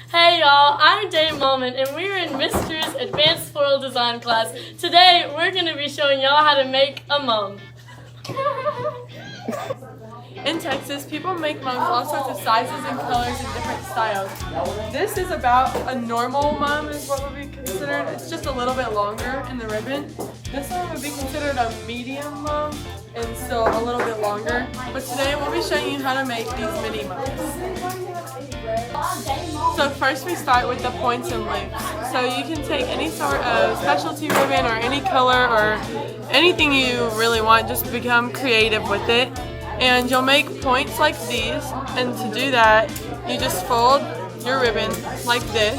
Hey y'all, I'm Dave Moment and we're in Miss Drew's Advanced Floral Design class. Today we're going to be showing y'all how to make a mum. In Texas, people make mums all sorts of sizes and colors and different styles. This is about a normal mum is what would be considered. It's just a little bit longer in the ribbon. This one would be considered a medium mum and still a little bit longer. But today we'll be showing you how to make these mini mums. So first we start with the points and loops. So you can take any sort of specialty ribbon or any color or anything you really want, just become creative with it. And you'll make points like these, and to do that, you just fold your ribbon like this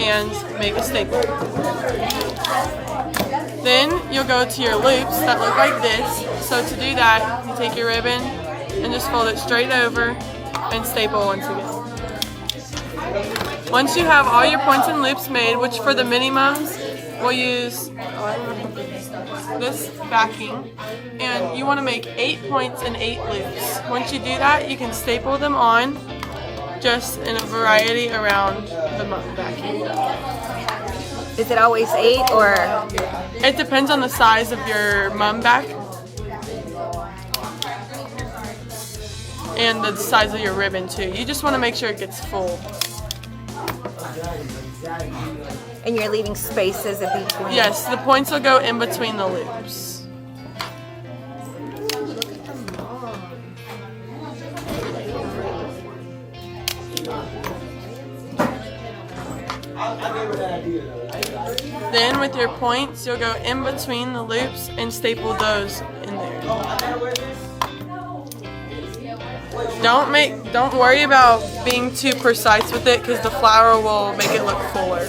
and make a staple. Then you'll go to your loops that look like this. So to do that, you take your ribbon and just fold it straight over and staple once again. Once you have all your points and loops made, which for the mini mums, we'll use this backing, and you want to make 8 points and 8 loops. Once you do that, you can staple them on just in a variety around the mum backing. Is it always 8 or? It depends on the size of your mum back and the size of your ribbon too. You just want to make sure it gets full. And you're leaving spaces in between? Yes, the points will go in between the loops. Then with your points, you'll go in between the loops and staple those in there. Don't worry about being too precise with it because the flower will make it look fuller.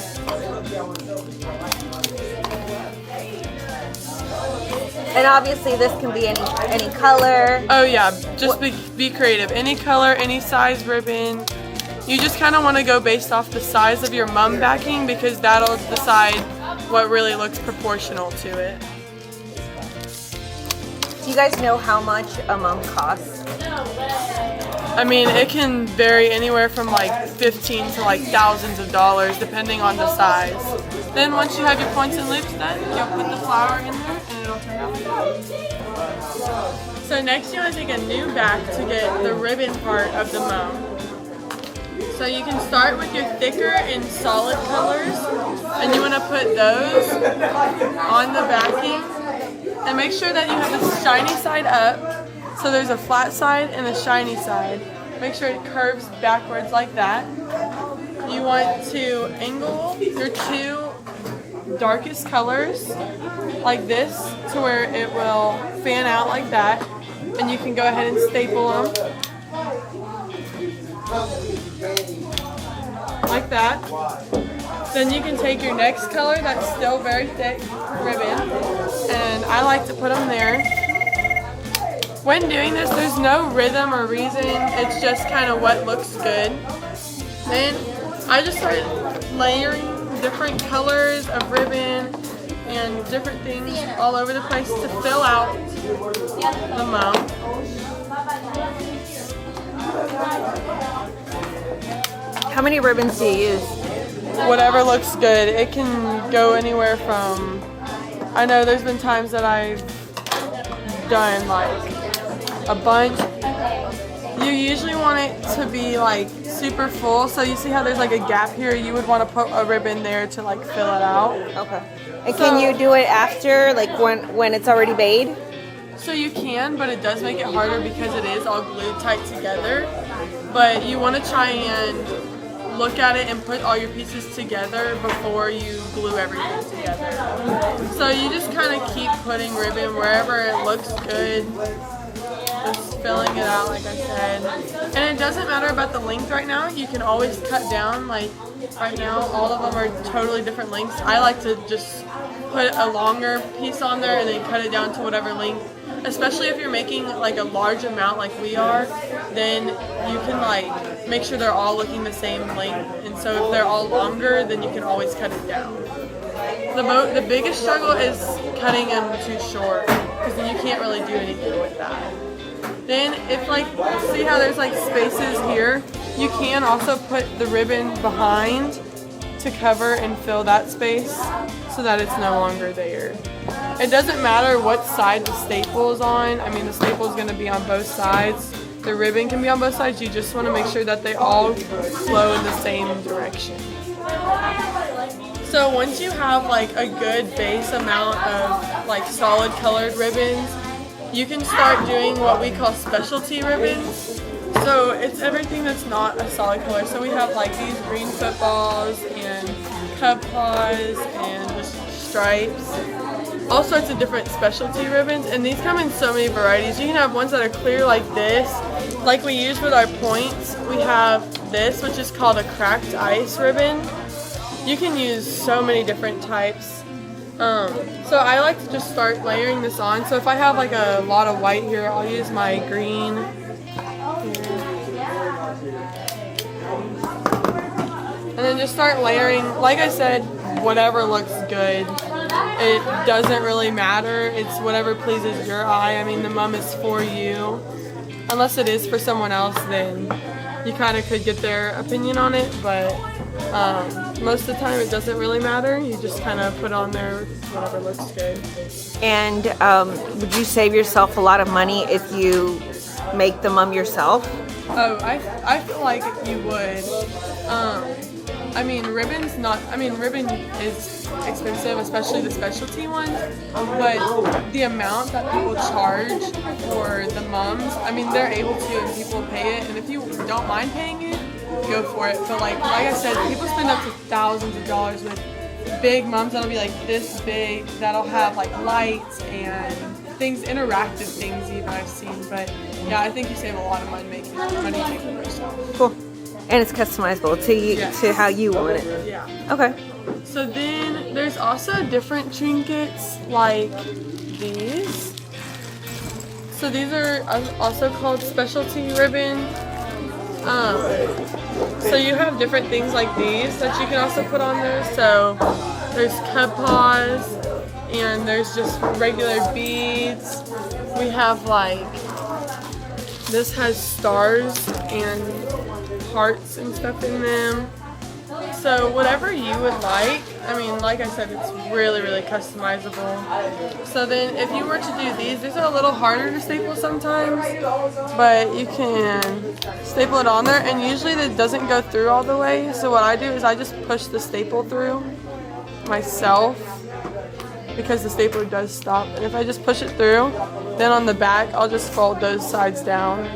And obviously this can be any color. Oh yeah, just be creative. Any color, any size ribbon. You just kind of want to go based off the size of your mum backing because that'll decide what really looks proportional to it. Do you guys know how much a mum costs? I mean, it can vary anywhere from like 15 to like thousands of dollars depending on the size. Then once you have your points and loops done, you'll put the flower in there and it'll turn out good. So next you want to take a new back to get the ribbon part of the mum. So you can start with your thicker and solid colors, and you want to put those on the backing, and make sure that you have the shiny side up. So there's a flat side and a shiny side. Make sure it curves backwards like that. You want to angle your two darkest colors like this to where it will fan out like that, and you can go ahead and staple them like that. Then you can take your next color that's still very thick ribbon, and I like to put them there. When doing this, there's no rhythm or reason, it's just kind of what looks good. Then I just started layering different colors of ribbon and different things all over the place to fill out the mum. How many ribbons do you use? Whatever looks good. It can go anywhere from, I know there's been times that I've done like a bunch. You usually want it to be like super full, so you see how there's like a gap here, you would want to put a ribbon there to like fill it out. Okay. And can you do it after, like when it's already made? So you can, but it does make it harder because it is all glued tight together. But you want to try and look at it and put all your pieces together before you glue everything together. So you just kind of keep putting ribbon wherever it looks good, just filling it out like I said. And it doesn't matter about the length right now, you can always cut down. Like right now all of them are totally different lengths. I like to just put a longer piece on there and then cut it down to whatever length. Especially if you're making like a large amount like we are, then you can like make sure they're all looking the same length. And so if they're all longer, then you can always cut it down. The biggest struggle is cutting them too short because then you can't really do anything with that. Then if like, see how there's like spaces here? You can also put the ribbon behind to cover and fill that space so that it's no longer there. It doesn't matter what side the staple is on. I mean, the staple is going to be on both sides. The ribbon can be on both sides. You just want to make sure that they all flow in the same direction. So once you have like a good base amount of like solid colored ribbons, you can start doing what we call specialty ribbons. So it's everything that's not a solid color. So we have like these green footballs and cub paws and just stripes. All sorts of different specialty ribbons, and these come in so many varieties. You can have ones that are clear like this, like we use with our points. We have this, which is called a cracked ice ribbon. You can use so many different types. So I like to just start layering this on. So if I have like a lot of white here, I'll use my green here. And then just start layering. Like I said, whatever looks good. It doesn't really matter. It's whatever pleases your eye. I mean, the mum is for you. Unless it is for someone else, then you kind of could get their opinion on it. But most of the time, it doesn't really matter. You just kind of put on there whatever looks good. And would you save yourself a lot of money if you make the mum yourself? Oh, I feel like you would. I mean, ribbon is expensive, especially the specialty ones, but the amount that people charge for the mums, I mean, they're able to and people pay it, and if you don't mind paying it, go for it. But like I said, people spend up to thousands of dollars with big mums that'll be like this big, that'll have like lights and things, interactive things even I've seen. But yeah, I think you save a lot of money making it yourself. Cool. And it's customizable to you, yes, to how you want it. Yeah. Okay. So then there's also different trinkets like these. So these are also called specialty ribbon. So you have different things like these that you can also put on there. So there's cub paws and there's just regular beads. We have like, this has stars and hearts and stuff in them. So whatever you would like. I mean, like I said, it's really, really customizable. So then if you were to do these are a little harder to staple sometimes, but you can staple it on there, and usually it doesn't go through all the way. So what I do is I just push the staple through myself, because the stapler does stop. And if I just push it through, then on the back, I'll just fold those sides down,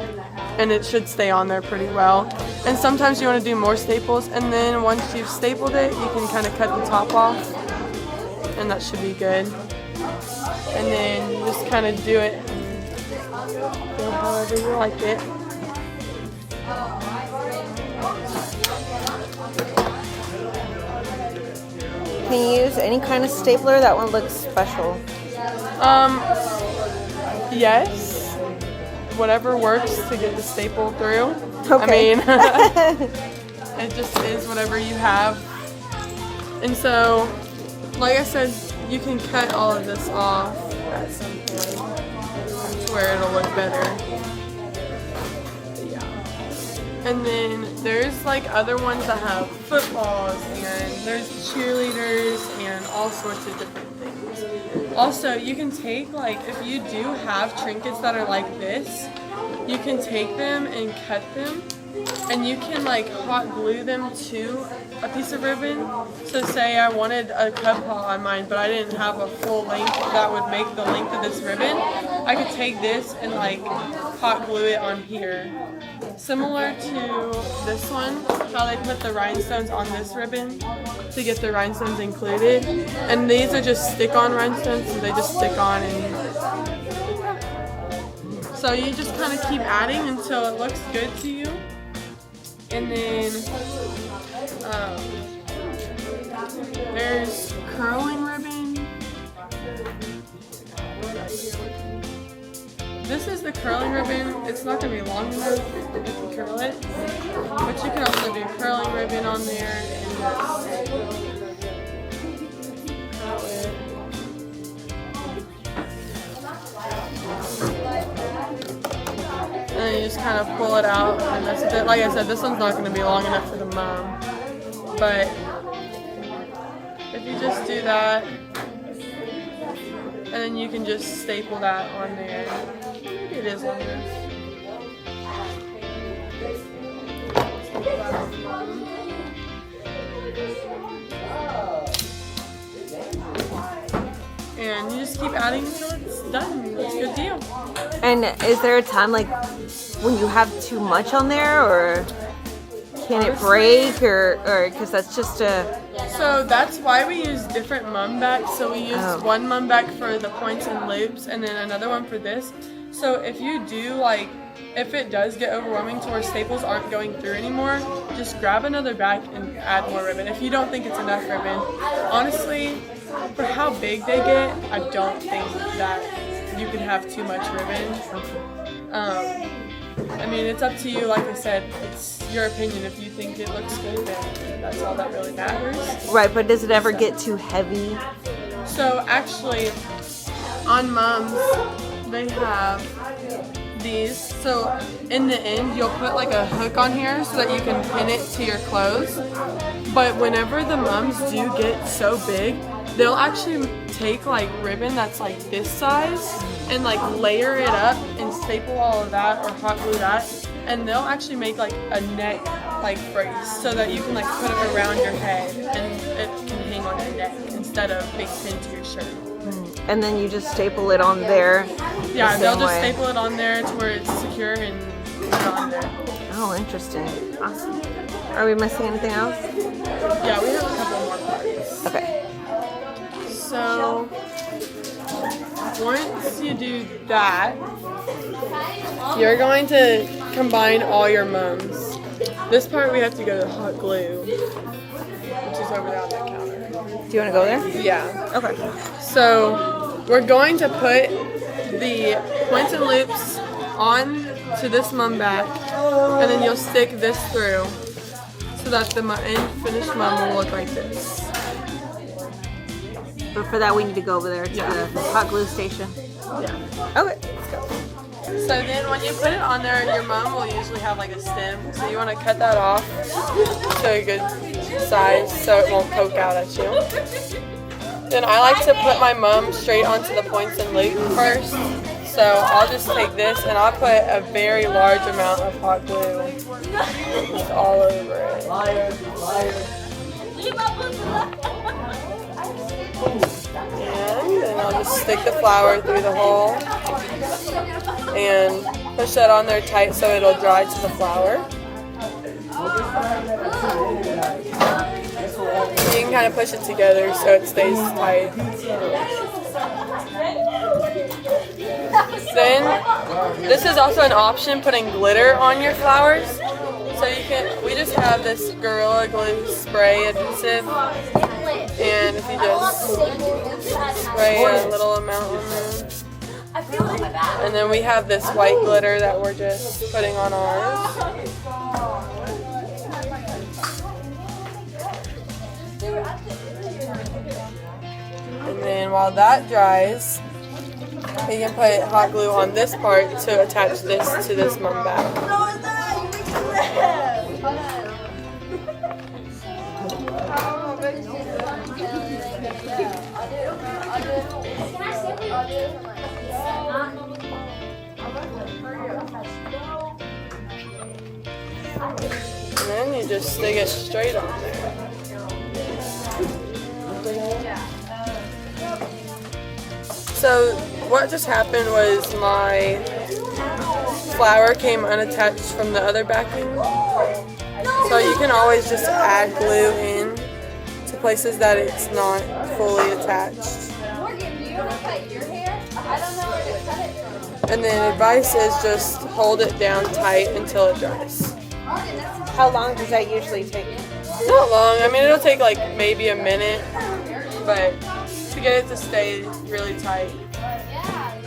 and it should stay on there pretty well. And sometimes you want to do more staples, and then once you've stapled it, you can kind of cut the top off, and that should be good. And then you just kind of do it however you like it. Can you use any kind of stapler? That one looks special. Yes. Whatever works to get the staple through. Okay. I mean, it just is whatever you have. And so, like I said, you can cut all of this off at some point to where it'll look better. Yeah. And then there's like other ones that have footballs, and there's cheerleaders and all sorts of different things. Also, you can take, like, if you do have trinkets that are like this, you can take them and cut them, and you can like hot glue them to a piece of ribbon. So say I wanted a cub paw on mine, but I didn't have a full length that would make the length of this ribbon, I could take this and like hot glue it on here. Similar to this one, how they put the rhinestones on this ribbon to get the rhinestones included. And these are just stick-on rhinestones, so they just stick on, and so you just kind of keep adding until it looks good to you. And then there's curling ribbon. This is the curling ribbon. It's not going to be long enough if you curl it, but you can also do curling ribbon on there and just curl it. And then you just kind of pull it out and mess with it. Like I said, this one's not going to be long enough for the mum. But if you just do that, and then you can just staple that on there. Maybe it is long enough. And you just keep adding until it's done. It's a good deal. And is there a time like when you have too much on there, or can it break, or because that's just a... So that's why we use different mum backs. So we use one mum back for the points and loops, and then another one for this. So if you do like, if it does get overwhelming to where staples aren't going through anymore, just grab another back and add more ribbon. If you don't think it's enough ribbon, honestly, for how big they get, I don't think that you can have too much ribbon. I mean, it's up to you. Like I said, it's your opinion. If you think it looks good, then that's all that really matters. Right, but does it ever get too heavy? So actually, on mums, they have these. So in the end, you'll put like a hook on here so that you can pin it to your clothes. But whenever the mums do get so big, they'll actually take like ribbon that's like this size and like layer it up and staple all of that or hot glue that, and they'll actually make like a neck like brace so that you can like put it around your head and it can hang on your neck instead of being pinned to your shirt. And then you just staple it on there? Yeah, they'll just staple it on there to where it's secure and put it on there. Oh, interesting. Awesome. Are we missing anything else? Yeah, we have a couple more parts. Okay. So once you do that, you're going to combine all your mums. This part we have to go to hot glue, which is over there on that counter. Do you want to go there? Yeah. Okay. So we're going to put the points and loops on to this mum back, and then you'll stick this through so that the end finished mum will look like this. But for that, we need to go over there to the hot glue station. Yeah. Okay, let's go. So then when you put it on there, your mum will usually have like a stem. So you want to cut that off to a good size so it won't poke out at you. Then I like to put my mum straight onto the points and loop first. So I'll just take this and I'll put a very large amount of hot glue just all over it. And then I'll just stick the flour through the hole and push that on there tight so it'll dry to the flour. You can kind of push it together so it stays tight. Then, this is also an option, putting glitter on your flowers. So you can, we just have this Gorilla Glue spray adhesive, and if you just spray a little amount on there. And then we have this white glitter that we're just putting on ours. And then while that dries, you can put hot glue on this part to attach this to this mum bag. And then you just stick it straight on there. So what just happened was my flower came unattached from the other backing. So you can always just add glue in to places that it's not fully attached. And then advice is just hold it down tight until it dries. How long does that usually take? Not long. I mean, it'll take like maybe a minute, but to get it to stay really tight,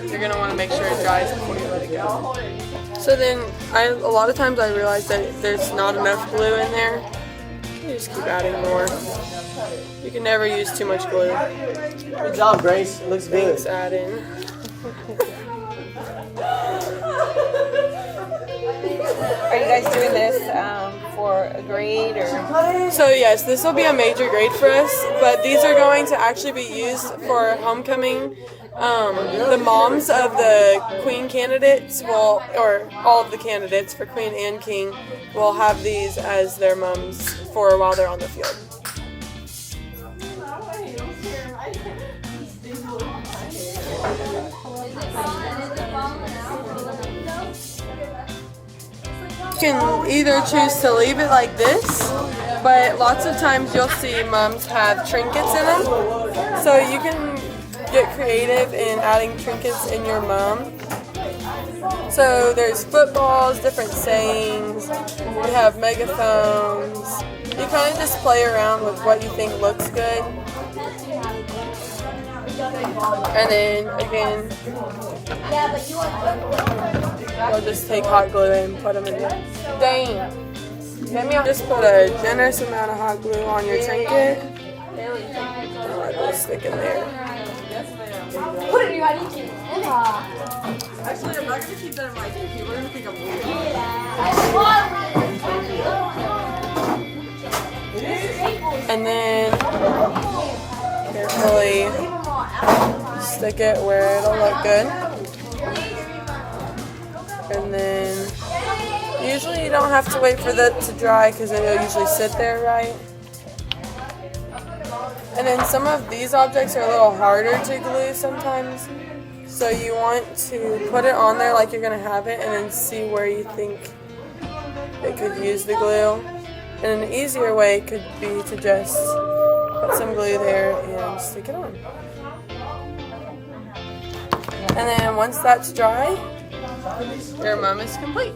you're gonna want to make sure it dries before you let it go. So then, a lot of times I realize that there's not enough glue in there. You just keep adding more. You can never use too much glue. Good job, Grace. It looks good. Things add in. are you guys doing this for a grade or? So yes, this will be a major grade for us, but these are going to actually be used for homecoming. The moms of the queen candidates will, or all of the candidates for queen and king, will have these as their mums for while they're on the field. You can either choose to leave it like this, but lots of times you'll see mums have trinkets in them. So you can get creative in adding trinkets in your mum. So there's footballs, different sayings, we have megaphones. You kind of just play around with what you think looks good. And then again, you'll just take hot glue and put them in there. Dang. Just put a generous amount of hot glue on your trinket. And let it stick in there. Actually, I'm not going to keep that in my trinket. We're going to think I'm weird. And then carefully stick it where it'll look good. And then usually you don't have to wait for that to dry because it'll usually sit there right. And then some of these objects are a little harder to glue sometimes. So you want to put it on there like you're going to have it and then see where you think it could use the glue. And an easier way could be to just put some glue there and stick it on. And then once that's dry, your mum is complete.